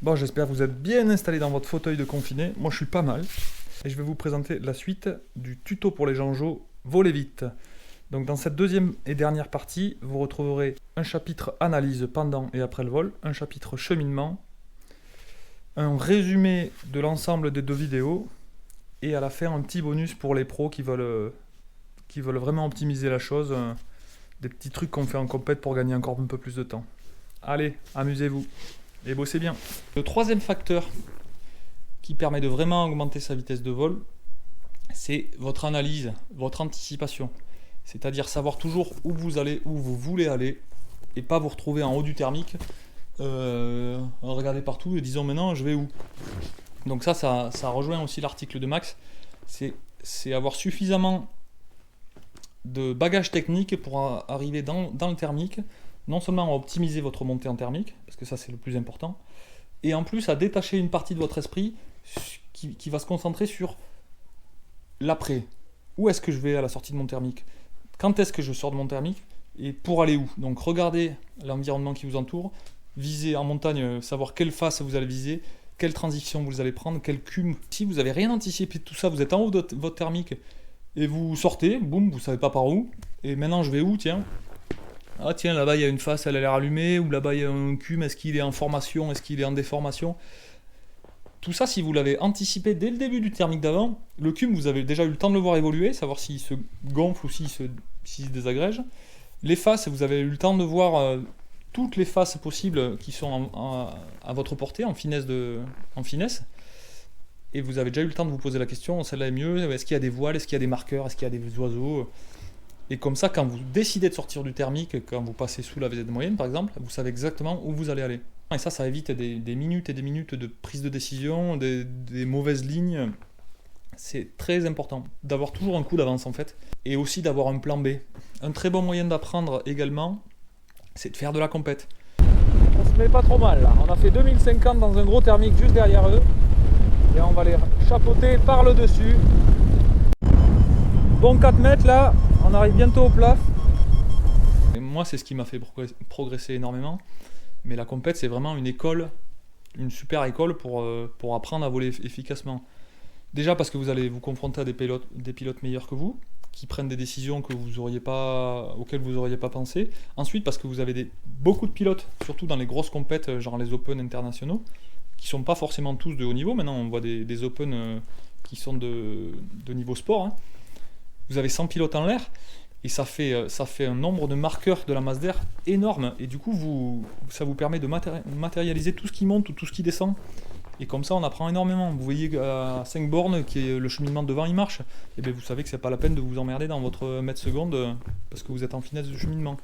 Bon, j'espère que vous êtes bien installé dans votre fauteuil de confiné. Moi, je suis pas mal. Et je vais vous présenter la suite du tuto pour les Janjo Voler vite. Donc, dans cette deuxième et dernière partie, vous retrouverez un chapitre analyse pendant et après le vol, un chapitre cheminement, un résumé de l'ensemble des deux vidéos, et à la fin, un petit bonus pour les pros qui veulent vraiment optimiser la chose, des petits trucs qu'on fait en compète pour gagner encore un peu plus de temps. Allez, amusez-vous et bossez bien. Le troisième facteur qui permet de vraiment augmenter sa vitesse de vol, c'est votre analyse, votre anticipation. C'est-à-dire savoir toujours où vous allez, où vous voulez aller, et pas vous retrouver en haut du thermique, regarder partout et disant maintenant je vais où. Donc ça rejoint aussi l'article de Max, c'est avoir suffisamment de bagages techniques pour arriver dans le thermique, non seulement à optimiser votre montée en thermique, parce que ça c'est le plus important, et en plus à détacher une partie de votre esprit qui va se concentrer sur l'après. Où est-ce que je vais à la sortie de mon thermique? Quand est-ce que je sors de mon thermique? Et pour aller où? Donc regardez l'environnement qui vous entoure, visez en montagne, savoir quelle face vous allez viser, quelle transition vous allez prendre, quel cum. Si vous n'avez rien anticipé de tout ça, vous êtes en haut de votre thermique et vous sortez, boum, vous savez pas par où, et maintenant je vais où, tiens? Ah tiens, là-bas il y a une face, elle a l'air allumée, ou là-bas il y a un cum, est-ce qu'il est en formation, est-ce qu'il est en déformation? Tout ça, si vous l'avez anticipé dès le début du thermique d'avant, le cum, vous avez déjà eu le temps de le voir évoluer, savoir s'il se gonfle ou s'il se désagrège. Les faces, vous avez eu le temps de voir toutes les faces possibles qui sont à votre portée, en finesse. Et vous avez déjà eu le temps de vous poser la question, celle-là est mieux, est-ce qu'il y a des voiles, est-ce qu'il y a des marqueurs, est-ce qu'il y a des oiseaux? Et comme ça, quand vous décidez de sortir du thermique, quand vous passez sous la VZ moyenne par exemple, vous savez exactement où vous allez aller. Et ça évite des minutes et des minutes de prise de décision, des mauvaises lignes. C'est très important d'avoir toujours un coup d'avance en fait. Et aussi d'avoir un plan B. Un très bon moyen d'apprendre également, c'est de faire de la compète. On se met pas trop mal là. On a fait 2050 dans un gros thermique juste derrière eux. Et on va les chapeauter par le dessus. Bon 4 mètres là, on arrive bientôt au plat. Et moi c'est ce qui m'a fait progresser énormément. Mais la compète c'est vraiment une école, une super école pour apprendre à voler efficacement. Déjà parce que vous allez vous confronter à des pilotes meilleurs que vous, qui prennent des décisions auxquelles vous n'auriez pas pensé. Ensuite parce que vous avez beaucoup de pilotes, surtout dans les grosses compètes, genre les Open internationaux, qui sont pas forcément tous de haut niveau. Maintenant on voit des Open qui sont de niveau sport, hein. Vous avez 100 pilotes en l'air, et ça fait un nombre de marqueurs de la masse d'air énorme, et du coup ça vous permet de matérialiser tout ce qui monte ou tout ce qui descend, et comme ça on apprend énormément. Vous voyez à 5 bornes, qui est le cheminement devant il marche, et bien vous savez que c'est pas la peine de vous emmerder dans votre mètre seconde, parce que vous êtes en finesse de cheminement.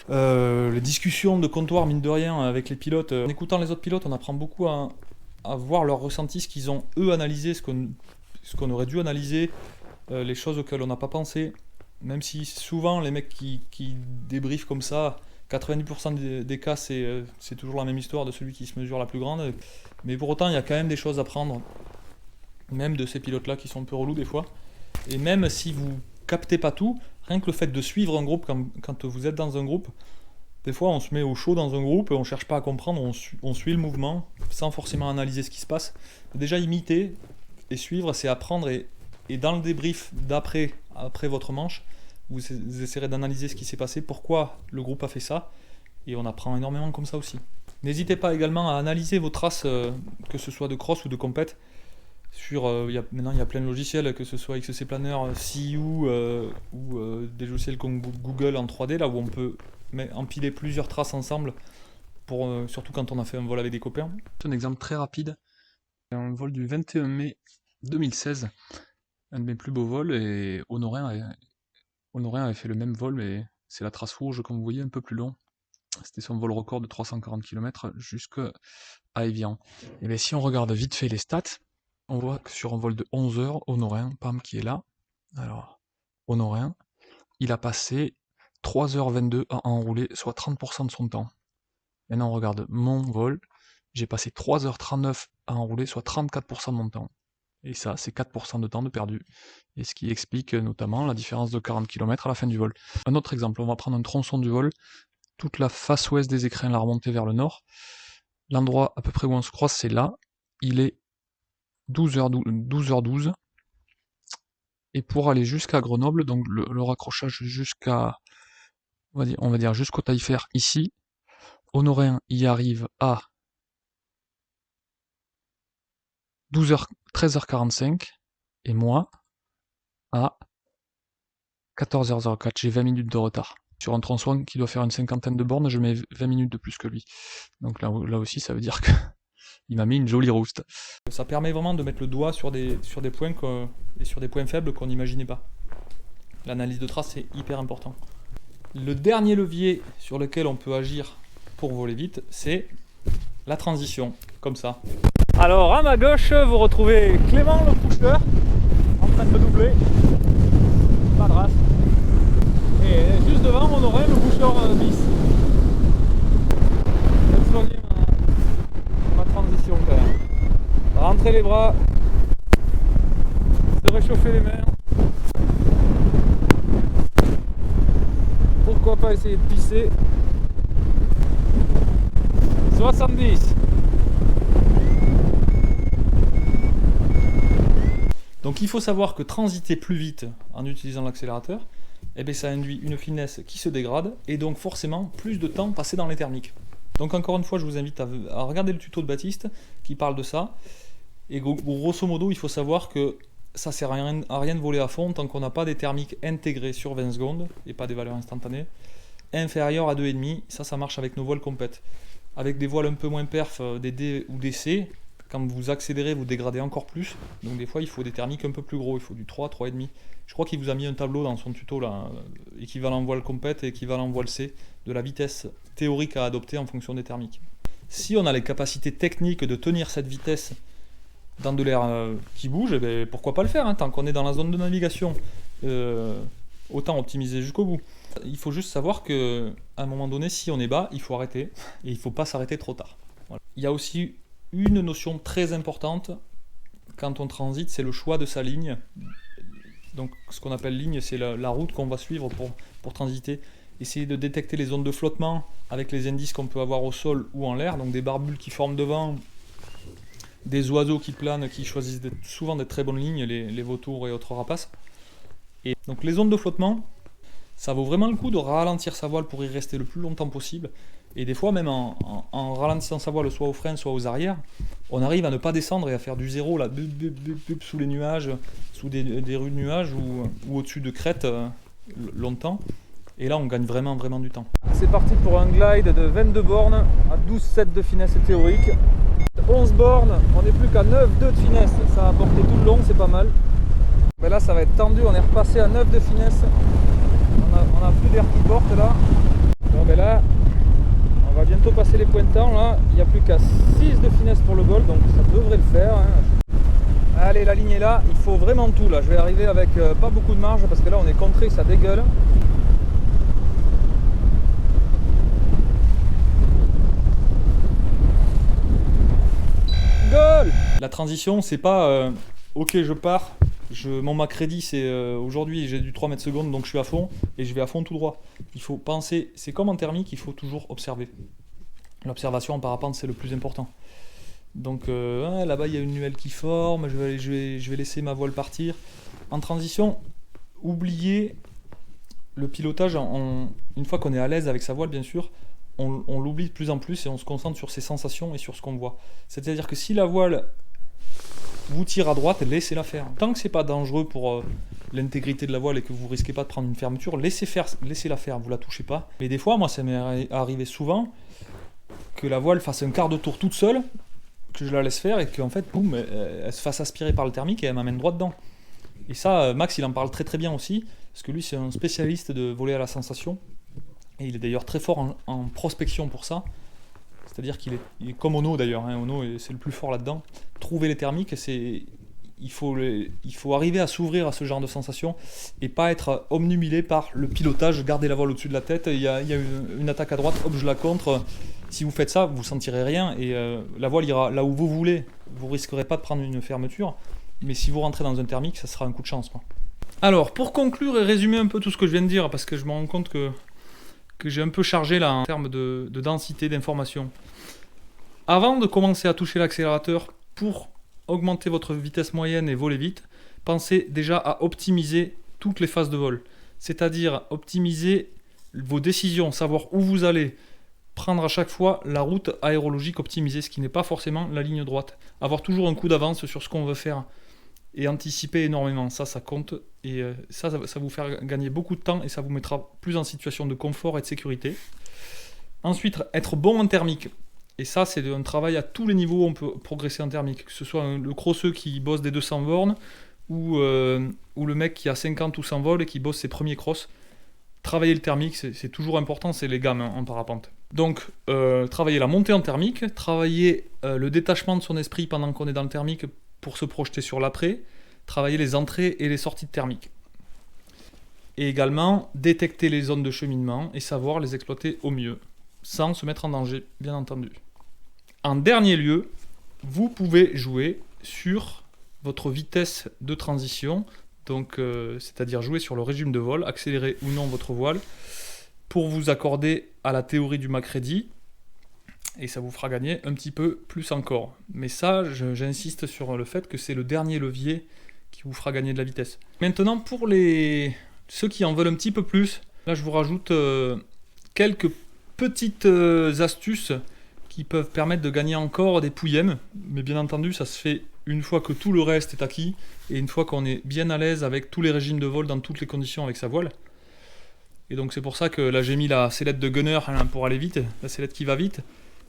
Les discussions de comptoir, mine de rien, avec les pilotes, en écoutant les autres pilotes, on apprend beaucoup à voir leur ressenti, ce qu'ils ont eux analysé, ce qu'on aurait dû analyser, les choses auxquelles on n'a pas pensé. Même si souvent les mecs qui débriefent comme ça, 90% des cas c'est toujours la même histoire de celui qui se mesure la plus grande. Mais pour autant il y a quand même des choses à prendre, même de ces pilotes là qui sont un peu relous des fois. Et même si vous captez pas tout, rien que le fait de suivre un groupe quand vous êtes dans un groupe, des fois on se met au chaud dans un groupe et on cherche pas à comprendre, on suit le mouvement sans forcément analyser ce qui se passe. Déjà imiter et suivre, c'est apprendre, et dans le débrief après votre manche, vous essaierez d'analyser ce qui s'est passé, pourquoi le groupe a fait ça, et on apprend énormément comme ça aussi. N'hésitez pas également à analyser vos traces, que ce soit de cross ou de compète. Maintenant il y a plein de logiciels, que ce soit XC Planner, CU ou des logiciels comme Google en 3D, là où on peut empiler plusieurs traces ensemble, surtout quand on a fait un vol avec des copains. Un exemple très rapide, un vol du 21 mai 2016, un de mes plus beaux vols, et Honorin avait fait le même vol, mais c'est la trace rouge, comme vous voyez, un peu plus long. C'était son vol record de 340 km jusqu'à Évian. Et bien si on regarde vite fait les stats, on voit que sur un vol de 11 heures, Honorin, Pam qui est là, alors Honorin, il a passé 3h22 à enrouler, soit 30% de son temps. Maintenant on regarde mon vol, j'ai passé 3h39 à enrouler, soit 34% de mon temps. Et ça, c'est 4% de temps de perdu. Et ce qui explique notamment la différence de 40 km à la fin du vol. Un autre exemple, on va prendre un tronçon du vol, toute la face ouest des écrins, la remontée vers le nord. L'endroit à peu près où on se croise, c'est là. Il est 12h12. Et pour aller jusqu'à Grenoble, donc le raccrochage jusqu'à, on va dire jusqu'au Taillefer ici, Honorin y arrive à 13h45 et moi à 14h04. J'ai 20 minutes de retard. Sur un tronçon qui doit faire une cinquantaine de bornes, je mets 20 minutes de plus que lui. Donc là aussi, ça veut dire que il m'a mis une jolie rouste. Ça permet vraiment de mettre le doigt sur des points et sur des points faibles qu'on n'imaginait pas. L'analyse de trace, c'est hyper important. Le dernier levier sur lequel on peut agir pour voler vite, c'est la transition, comme ça. Alors à ma gauche, vous retrouvez Clément le pusher, en train de me doubler. Madras. Et juste devant, on aurait le pusher bis. Je vais soigner ma transition quand même. Rentrer les bras, se réchauffer les mains. Pourquoi pas essayer de pisser. 70. Donc il faut savoir que transiter plus vite en utilisant l'accélérateur, eh bien, ça induit une finesse qui se dégrade et donc forcément plus de temps passé dans les thermiques. Donc encore une fois, je vous invite à regarder le tuto de Baptiste qui parle de ça. Et grosso modo, il faut savoir que ça sert à rien de voler à fond tant qu'on n'a pas des thermiques intégrés sur 20 secondes et pas des valeurs instantanées inférieures à 2,5. Ça marche avec nos voiles compètes. Avec des voiles un peu moins perf, des D ou des C, quand vous accélérez, vous dégradez encore plus. Donc des fois, il faut des thermiques un peu plus gros. Il faut du 3, 3,5. Je crois qu'il vous a mis un tableau dans son tuto là, équivalent voile compète et équivalent voile C, de la vitesse théorique à adopter en fonction des thermiques. Si on a les capacités techniques de tenir cette vitesse dans de l'air qui bouge, eh bien, pourquoi pas le faire, hein, tant qu'on est dans la zone de navigation. Autant optimiser jusqu'au bout. Il faut juste savoir qu'à un moment donné, si on est bas, il faut arrêter, et il ne faut pas s'arrêter trop tard. Voilà. Il y a aussi une notion très importante quand on transite, c'est le choix de sa ligne. Donc ce qu'on appelle ligne, c'est la route qu'on va suivre pour transiter. Essayer de détecter les zones de flottement avec les indices qu'on peut avoir au sol ou en l'air, donc des barbules qui forment devant, des oiseaux qui planent, qui choisissent souvent des très bonnes lignes, les vautours et autres rapaces. Et donc les zones de flottement, ça vaut vraiment le coup de ralentir sa voile pour y rester le plus longtemps possible. Et des fois, même en ralentissant sa voile, soit au frein, soit aux arrières, on arrive à ne pas descendre et à faire du zéro là, sous les nuages, sous des rues de nuages ou au-dessus de crêtes longtemps. Et là, on gagne vraiment du temps. C'est parti pour un glide de 22 bornes à 12,7 de finesse théorique. 11 bornes, on n'est plus qu'à 9,2 de finesse. Ça a porté tout le long, c'est pas mal. Mais là, ça va être tendu, on est repassé à 9 de finesse. On a plus d'air qui porte là. Bon, ben là, on va bientôt passer les pointants là. Il n'y a plus qu'à 6 de finesse pour le vol, donc ça devrait le faire. Hein. Allez, la ligne est là, il faut vraiment tout là. Je vais arriver avec pas beaucoup de marge parce que là, on est contré, ça dégueule. Goal! La transition, c'est pas ok, je pars. Mon macrédit, c'est aujourd'hui j'ai du 3 mètres secondes, donc je suis à fond et je vais à fond tout droit. Il faut penser, c'est comme en thermique, il faut toujours observer. L'observation en parapente, c'est le plus important. Donc là-bas, il y a une nuelle qui forme, je vais laisser ma voile partir. En transition, oubliez le pilotage. Une fois qu'on est à l'aise avec sa voile, bien sûr, on l'oublie de plus en plus et on se concentre sur ses sensations et sur ce qu'on voit. C'est-à-dire que si la voile vous tire à droite, laissez-la faire. Tant que c'est pas dangereux pour l'intégrité de la voile et que vous risquez pas de prendre une fermeture, laissez-la faire, vous la touchez pas. Mais des fois, moi ça m'est arrivé souvent que la voile fasse un quart de tour toute seule, que je la laisse faire et qu'en fait, boum, elle se fasse aspirer par le thermique et elle m'amène droit dedans. Et ça, Max, il en parle très bien aussi, parce que lui, c'est un spécialiste de voler à la sensation. Et il est d'ailleurs très fort en prospection pour ça. C'est-à-dire qu'il est comme Ono d'ailleurs, hein. Ono, c'est le plus fort là-dedans. Trouver les thermiques, il faut arriver à s'ouvrir à ce genre de sensations et pas être omnubilé par le pilotage, garder la voile au-dessus de la tête. Il y a une attaque à droite, hop, je la contre. Si vous faites ça, vous ne sentirez rien et la voile ira là où vous voulez. Vous risquerez pas de prendre une fermeture, mais si vous rentrez dans un thermique, ça sera un coup de chance, quoi. Alors, pour conclure et résumer un peu tout ce que je viens de dire, parce que je me rends compte que j'ai un peu chargé là en termes de densité d'informations. Avant de commencer à toucher l'accélérateur pour augmenter votre vitesse moyenne et voler vite, pensez déjà à optimiser toutes les phases de vol. C'est-à-dire optimiser vos décisions, savoir où vous allez, prendre à chaque fois la route aérologique optimisée, ce qui n'est pas forcément la ligne droite. Avoir toujours un coup d'avance sur ce qu'on veut faire et anticiper énormément, ça compte. Et ça vous faire gagner beaucoup de temps et ça vous mettra plus en situation de confort et de sécurité. Ensuite, être bon en thermique. Et ça, c'est un travail à tous les niveaux où on peut progresser en thermique. Que ce soit le crosseux qui bosse des 200 bornes ou le mec qui a 50 ou 100 vols et qui bosse ses premiers crosses. Travailler le thermique, c'est toujours important, c'est les gammes en parapente. Donc, travailler la montée en thermique, travailler le détachement de son esprit pendant qu'on est dans le thermique pour se projeter sur l'après, travailler les entrées et les sorties de thermique. Et également, détecter les zones de cheminement et savoir les exploiter au mieux, sans se mettre en danger, bien entendu. En dernier lieu, vous pouvez jouer sur votre vitesse de transition, donc c'est-à-dire jouer sur le régime de vol, accélérer ou non votre voile, pour vous accorder à la théorie du Mach ready, et ça vous fera gagner un petit peu plus encore. Mais ça, j'insiste sur le fait que c'est le dernier levier qui vous fera gagner de la vitesse. Maintenant, pour ceux qui en veulent un petit peu plus, là je vous rajoute quelques petites astuces qui peuvent permettre de gagner encore des pouillèmes, mais bien entendu ça se fait une fois que tout le reste est acquis et une fois qu'on est bien à l'aise avec tous les régimes de vol dans toutes les conditions avec sa voile. Et donc c'est pour ça que là j'ai mis la sellette de gunner pour aller vite, la sellette qui va vite,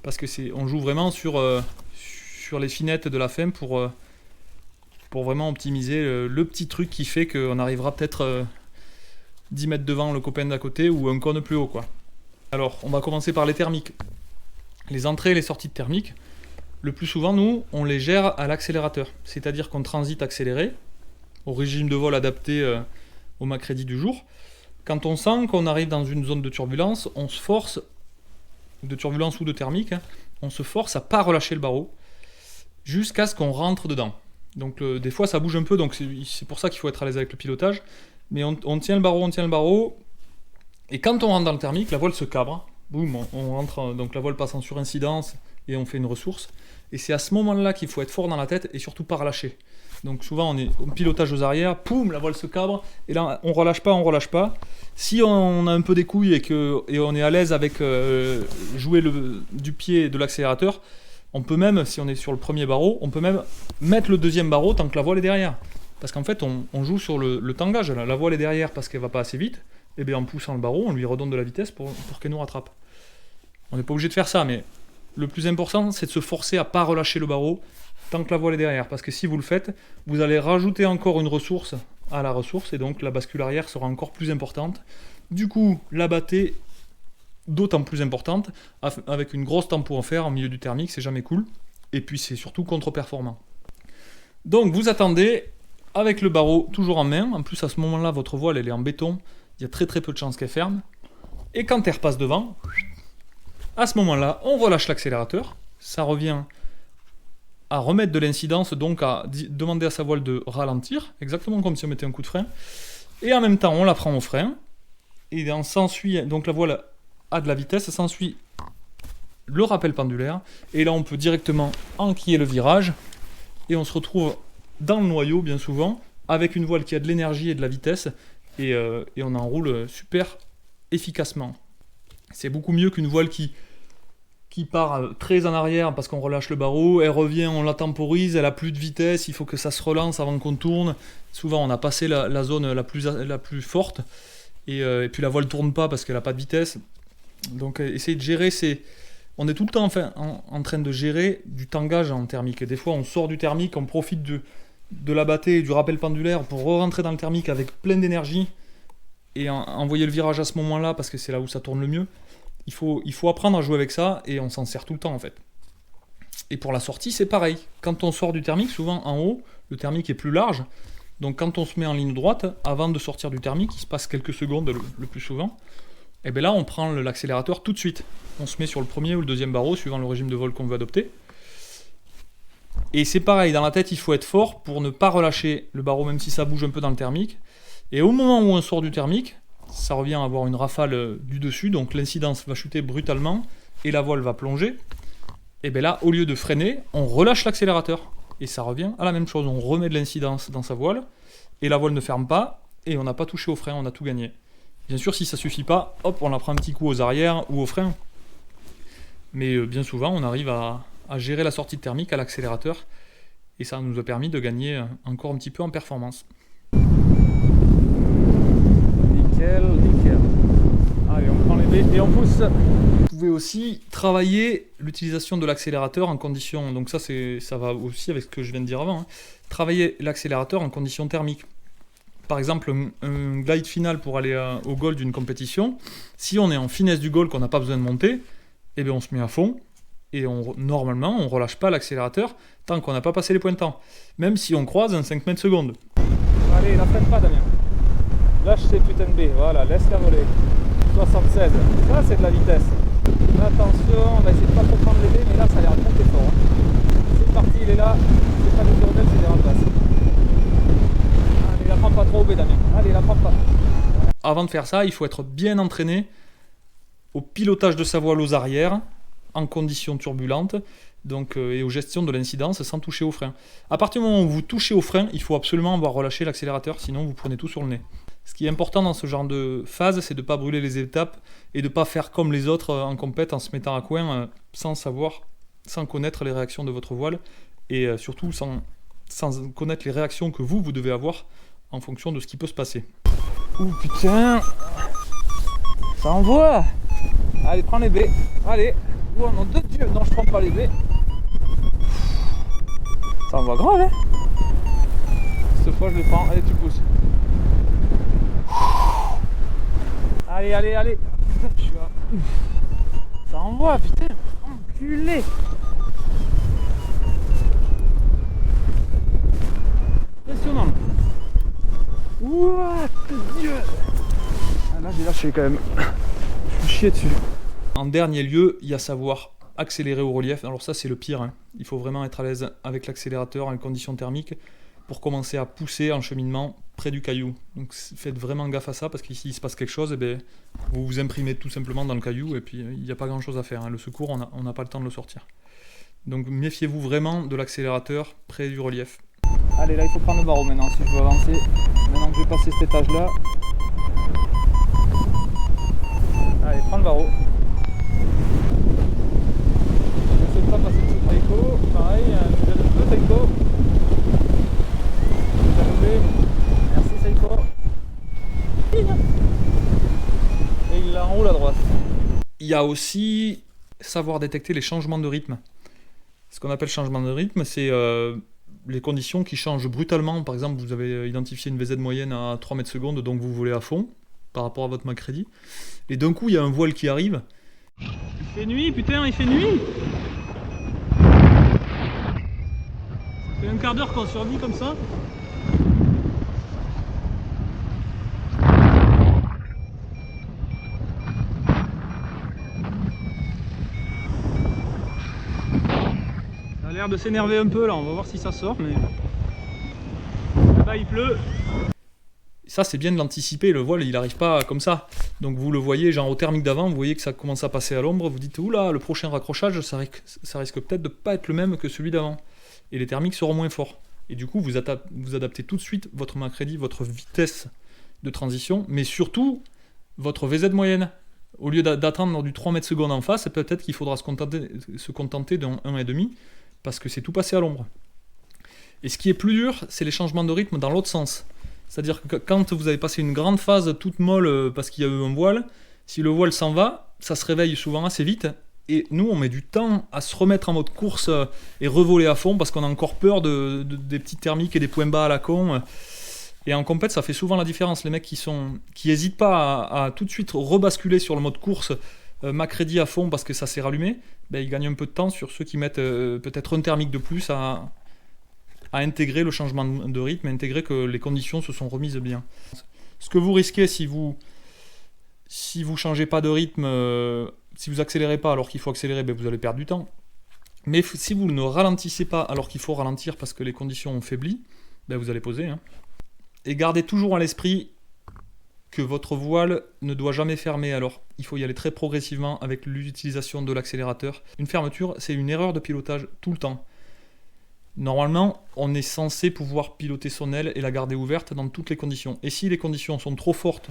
parce que on joue vraiment sur les finettes de la FEM pour vraiment optimiser le petit truc qui fait qu'on arrivera peut-être 10 mètres devant le copain d'à côté ou un cône plus haut, quoi. Alors on va commencer par les thermiques. Les entrées et les sorties de thermique, le plus souvent nous on les gère à l'accélérateur, c'est-à-dire qu'on transite accéléré au régime de vol adapté au Mach ready du jour. Quand on sent qu'on arrive dans une zone de turbulence, on se force, de turbulence ou de thermique, on se force à pas relâcher le barreau jusqu'à ce qu'on rentre dedans. Donc des fois ça bouge un peu, donc c'est pour ça qu'il faut être à l'aise avec le pilotage. Mais on tient le barreau, et quand on rentre dans le thermique, la voile se cabre, boum, on rentre, donc la voile passe en surincidence et on fait une ressource. Et c'est à ce moment-là qu'il faut être fort dans la tête et surtout pas relâcher. Donc souvent on est au pilotage aux arrières, poum, la voile se cabre, et là on relâche pas. Si on a un peu des couilles et on est à l'aise avec jouer du pied et de l'accélérateur, on peut même, si on est sur le premier barreau, on peut même mettre le deuxième barreau tant que la voile est derrière. Parce qu'en fait on joue sur le tangage, la voile est derrière parce qu'elle va pas assez vite, et bien en poussant le barreau, on lui redonne de la vitesse pour qu'elle nous rattrape. On n'est pas obligé de faire ça, mais le plus important c'est de se forcer à pas relâcher le barreau tant que la voile est derrière, parce que si vous le faites, vous allez rajouter encore une ressource à la ressource, et donc la bascule arrière sera encore plus importante. Du coup, la battée d'autant plus importante, avec une grosse tempo en fer en milieu du thermique, c'est jamais cool, et puis c'est surtout contre-performant. Donc vous attendez, avec le barreau toujours en main, en plus à ce moment-là, votre voile elle est en béton, il y a très peu de chances qu'elle ferme, et quand elle repasse devant, à ce moment-là, on relâche l'accélérateur, ça revient à remettre de l'incidence, donc à demander à sa voile de ralentir, exactement comme si on mettait un coup de frein, et en même temps on la prend au frein, et s'ensuit, donc la voile a de la vitesse, s'ensuit le rappel pendulaire, et là on peut directement enquiller le virage, et on se retrouve dans le noyau bien souvent, avec une voile qui a de l'énergie et de la vitesse, et on enroule super efficacement. C'est beaucoup mieux qu'une voile qui part très en arrière parce qu'on relâche le barreau, elle revient, on la temporise, elle a plus de vitesse, il faut que ça se relance avant qu'on tourne. Souvent on a passé la zone la plus forte, et puis la voile tourne pas parce qu'elle a pas de vitesse. Donc essayer de gérer, on est tout le temps en train de gérer du tangage en thermique. Et des fois on sort du thermique, on profite de la battée et du rappel pendulaire pour rentrer dans le thermique avec plein d'énergie et envoyer le virage à ce moment-là parce que c'est là où ça tourne le mieux. Il faut apprendre à jouer avec ça, et on s'en sert tout le temps en fait. Et pour la sortie, c'est pareil. Quand on sort du thermique, souvent en haut, le thermique est plus large. Donc quand on se met en ligne droite, avant de sortir du thermique, il se passe quelques secondes le plus souvent. Et bien là, on prend l'accélérateur tout de suite. On se met sur le premier ou le deuxième barreau, suivant le régime de vol qu'on veut adopter. Et c'est pareil, dans la tête, il faut être fort pour ne pas relâcher le barreau, même si ça bouge un peu dans le thermique. Et au moment où on sort du thermique, ça revient à avoir une rafale du dessus, donc l'incidence va chuter brutalement et la voile va plonger. et bien là, au lieu de freiner, on relâche l'accélérateur. Et ça revient à la même chose, on remet de l'incidence dans sa voile, et la voile ne ferme pas, et on n'a pas touché au frein, on a tout gagné. Bien sûr, si ça suffit pas, hop, on la prend un petit coup aux arrières ou au frein. Mais bien souvent, on arrive à gérer la sortie thermique à l'accélérateur, et ça nous a permis de gagner encore un petit peu en performance. Nickel, nickel. Allez, on prend les baies et on pousse. Vous pouvez aussi travailler l'utilisation de l'accélérateur en conditions, donc ça va aussi avec ce que je viens de dire avant, hein. Travailler l'accélérateur en conditions thermiques. Par exemple, un glide final pour aller au goal d'une compétition, si on est en finesse du goal qu'on n'a pas besoin de monter, eh bien on se met à fond, et normalement on ne relâche pas l'accélérateur tant qu'on n'a pas passé les points de temps, même si on croise un 5 mètres seconde. Allez, la freine pas Damien. Lâche ces putains de baies, voilà, laisse-la voler. 76, ça c'est de la vitesse. Attention, on va essayer de pas trop prendre les baies, mais là ça a l'air de monter fort. Hein. C'est parti, il est là, c'est pas des tournelles, c'est des rapaces. Allez, la prends pas trop au baies Damien, allez, la prends pas. Avant de faire ça, il faut être bien entraîné au pilotage de sa voile aux arrières, en conditions turbulentes, donc, et aux gestions de l'incidence sans toucher au frein. À partir du moment où vous touchez au frein, il faut absolument avoir relâché l'accélérateur, sinon vous prenez tout sur le nez. Ce qui est important dans ce genre de phase, c'est de ne pas brûler les étapes et de ne pas faire comme les autres en compète en se mettant à coin sans savoir, sans connaître les réactions de votre voile et surtout sans connaître les réactions que vous devez avoir en fonction de ce qui peut se passer. Ouh putain, ça envoie. Allez, prends les baies. Allez. Oh nom de Dieu, non je prends pas les baies. Ça envoie grave hein. Cette fois je les prends, allez tu pousses. Allez, allez, allez. Putain, je suis là. Ça envoie, putain. Enculé. Impressionnant. What Dieu. Ah, là, j'ai lâché quand même. Je suis chié dessus. En dernier lieu, il y a savoir accélérer au relief. Alors ça, c'est le pire. Hein. Il faut vraiment être à l'aise avec l'accélérateur en conditions thermiques pour commencer à pousser en cheminement près du caillou. Donc faites vraiment gaffe à ça parce qu'ici il se passe quelque chose, et bien, vous vous imprimez tout simplement dans le caillou et puis il n'y a pas grand chose à faire. Hein. Le secours, on n'a pas le temps de le sortir. Donc méfiez-vous vraiment de l'accélérateur près du relief. Allez, là il faut prendre le barreau maintenant si je veux avancer. Maintenant que j'ai passé cet étage là. Allez, prends le barreau. N'essaie pas de passer sous Taiko. Pareil, deux Taiko. Merci Seiko. Et il l'enroule à droite. Il y a aussi savoir détecter les changements de rythme. Ce qu'on appelle changement de rythme, c'est les conditions qui changent brutalement. Par exemple, vous avez identifié une VZ moyenne à 3 mètres secondes, donc vous volez à fond par rapport à votre Macready. Et d'un coup, il y a un voile qui arrive. Il fait nuit, putain, il fait nuit. Ça fait un quart d'heure qu'on survit comme ça. Ça a l'air de s'énerver un peu là, on va voir si ça sort, mais là il pleut. Ça c'est bien de l'anticiper, le voile il n'arrive pas comme ça. Donc vous le voyez genre au thermique d'avant, vous voyez que ça commence à passer à l'ombre, vous dites oula, le prochain raccrochage ça risque peut-être de ne pas être le même que celui d'avant. Et les thermiques seront moins forts. Et du coup vous adaptez tout de suite votre Macready, votre vitesse de transition, mais surtout votre VZ moyenne. Au lieu d'attendre du 3 mètres secondes en face, peut-être qu'il faudra se contenter d'un 1,5 parce que c'est tout passé à l'ombre. Et ce qui est plus dur, c'est les changements de rythme dans l'autre sens. C'est-à-dire que quand vous avez passé une grande phase toute molle parce qu'il y a eu un voile, si le voile s'en va, ça se réveille souvent assez vite. Et nous, on met du temps à se remettre en mode course et revoler à fond parce qu'on a encore peur des petits thermiques et des points bas à la con. Et en compète, ça fait souvent la différence. Les mecs qui hésitent pas à tout de suite rebasculer sur le mode course, Macready à fond parce que ça s'est rallumé, ben, ils gagnent un peu de temps sur ceux qui mettent peut-être un thermique de plus à intégrer le changement de rythme, à intégrer que les conditions se sont remises bien. Ce que vous risquez si vous changez pas de rythme, si vous accélérez pas alors qu'il faut accélérer, ben vous allez perdre du temps. Mais si vous ne ralentissez pas alors qu'il faut ralentir parce que les conditions ont faibli, ben vous allez poser. Hein. Et gardez toujours à l'esprit que votre voile ne doit jamais fermer, alors il faut y aller très progressivement avec l'utilisation de l'accélérateur. Une fermeture, c'est une erreur de pilotage tout le temps. Normalement, on est censé pouvoir piloter son aile et la garder ouverte dans toutes les conditions. Et si les conditions sont trop fortes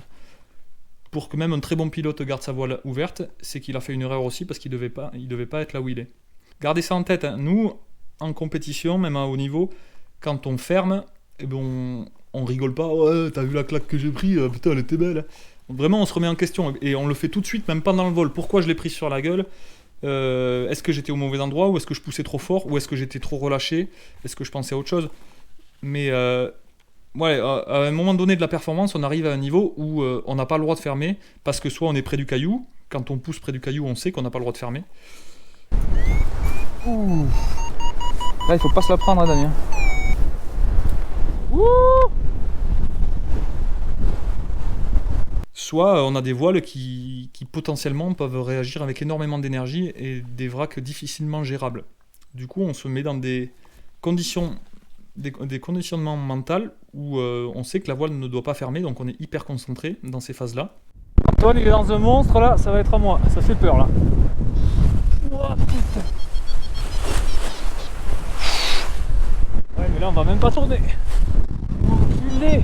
pour que même un très bon pilote garde sa voile ouverte, c'est qu'il a fait une erreur aussi parce qu'il devait pas être là où il est. Gardez ça en tête, hein. Nous, en compétition, même à haut niveau, quand on ferme, eh ben on rigole pas. Ouais, t'as vu la claque que j'ai pris, putain, elle était belle. Vraiment, on se remet en question et on le fait tout de suite, même pendant le vol. Pourquoi je l'ai prise sur la gueule? Est-ce que j'étais au mauvais endroit, ou est-ce que je poussais trop fort, ou est-ce que j'étais trop relâché, est-ce que je pensais à autre chose? Mais ouais, à un moment donné de la performance, on arrive à un niveau où on n'a pas le droit de fermer, parce que soit on est près du caillou, quand on pousse près du caillou, on sait qu'on n'a pas le droit de fermer. Ouh. Là, il faut pas se la prendre, hein, Damien. Ouh. Soit on a des voiles qui potentiellement peuvent réagir avec énormément d'énergie et des vracs difficilement gérables. Du coup, on se met dans des conditions, des conditionnements mentaux où on sait que la voile ne doit pas fermer, donc on est hyper concentré dans ces phases-là. Antoine, il est dans un monstre là, ça va être à moi, ça fait peur là. Oh, putain. Ouais, mais là on va même pas tourner. Enculé.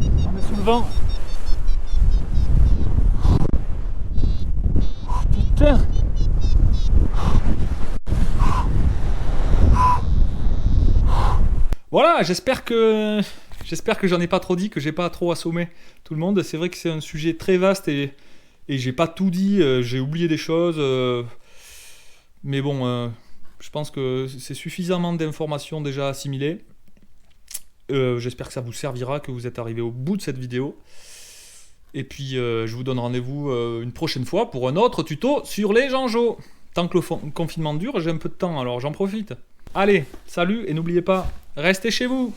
On est sous le vent. Putain. Voilà, j'espère que j'en ai pas trop dit, que j'ai pas trop assommé tout le monde. C'est vrai que c'est un sujet très vaste et j'ai pas tout dit, j'ai oublié des choses. Mais bon, je pense que c'est suffisamment d'informations déjà assimilées. J'espère que ça vous servira, que vous êtes arrivé au bout de cette vidéo. Et puis je vous donne rendez-vous une prochaine fois pour un autre tuto sur les Jean-Jo. Tant que le confinement dure, j'ai un peu de temps, alors j'en profite. Allez, salut et n'oubliez pas, restez chez vous!